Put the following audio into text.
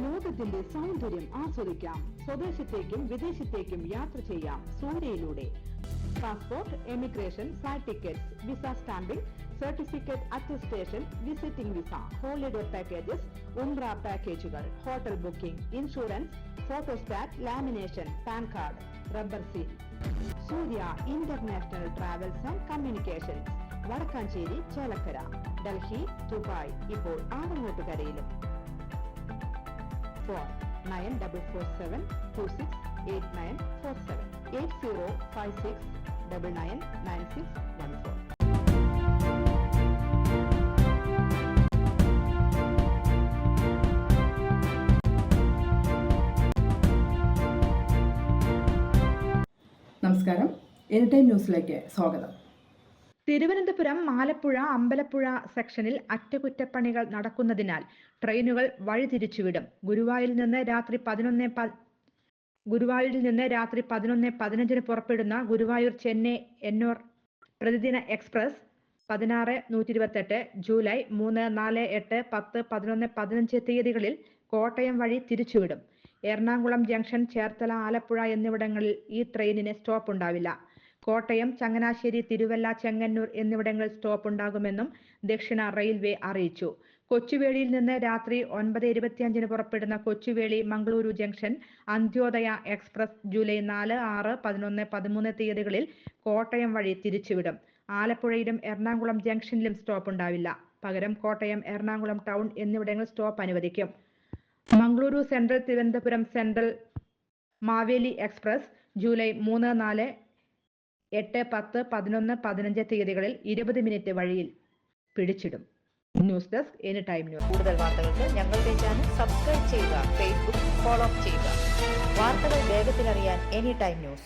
ലോകത്തിന്റെ സൗന്ദര്യം ആസ്വദിക്കാം. സ്വദേശത്തേക്കും വിദേശത്തേക്കും യാത്ര ചെയ്യാം സൂര്യയിലൂടെ. Passport, emigration, flight tickets, visa stamping, certificate attestation, visiting visa, holiday packages, ഉംറ പാക്കേജുകൾ, hotel booking, insurance, photostat, lamination, PAN card, rubber seal. Surya international travels and communications, Vadakkanchery, Chelakkara, Delhi, Dubai, ഇപ്പോൾ ആറങ്ങോട്ടുകരയിലും. ഫോൺ 9447268947 8056999614. നമസ്കാരം, എനിടൈം ന്യൂസിലേക്ക് സ്വാഗതം. തിരുവനന്തപുരം മാലപ്പുഴ അമ്പലപ്പുഴ സെക്ഷനിൽ അറ്റകുറ്റപ്പണികൾ നടക്കുന്നതിനാൽ ട്രെയിനുകൾ വഴിതിരിച്ചുവിടും. ഗുരുവായൂരിൽ നിന്ന് രാത്രി 11:15 പുറപ്പെടുന്ന ഗുരുവായൂർ ചെന്നൈ എന്നൂർ പ്രതിദിന എക്സ്പ്രസ് 16-128 ജൂലൈ 3, 4, 8, 10, 11, 15 തീയതികളിൽ കോട്ടയം വഴി തിരിച്ചുവിടും. എറണാകുളം ജംഗ്ഷൻ, ചേർത്തല, ആലപ്പുഴ എന്നിവിടങ്ങളിൽ ഈ ട്രെയിനിന് സ്റ്റോപ്പ് ഉണ്ടാവില്ല. കോട്ടയം, ചങ്ങനാശ്ശേരി, തിരുവല്ല, ചെങ്ങന്നൂർ എന്നിവിടങ്ങളിൽ സ്റ്റോപ്പ് ഉണ്ടാകുമെന്നും ദക്ഷിണ റെയിൽവേ അറിയിച്ചു. കൊച്ചുവേളിയിൽ നിന്ന് രാത്രി 9:25 പുറപ്പെടുന്ന Kochuveli Mangaluru junction Antyodaya express July 4, 6, 11, 13 തീയതികളിൽ കോട്ടയം വഴി തിരിച്ചുവിടും. ആലപ്പുഴയിലും എറണാകുളം ജംഗ്ഷനിലും സ്റ്റോപ്പ് ഉണ്ടാവില്ല. പകരം കോട്ടയം, എറണാകുളം ടൗൺ എന്നിവിടങ്ങളിൽ സ്റ്റോപ്പ് അനുവദിക്കും. Mangaluru central, Thiruvananthapuram central, Maveli express July 3, 4, 8, 10, 11, 15 തീയതികളിൽ 20 മിനിറ്റ് വഴിയിൽ പിടിച്ചിടും. News desk, anytime news. കൂടുതൽ വാർത്തകൾക്ക് ഞങ്ങളുടെ ചാനൽ സബ്സ്ക്രൈബ് ചെയ്യുക, ഫേസ്ബുക്ക് ഫോളോ ചെയ്യുക. വാർത്തകൾ വേഗത്തിലറിയാൻ എനിടൈം ന്യൂസ്.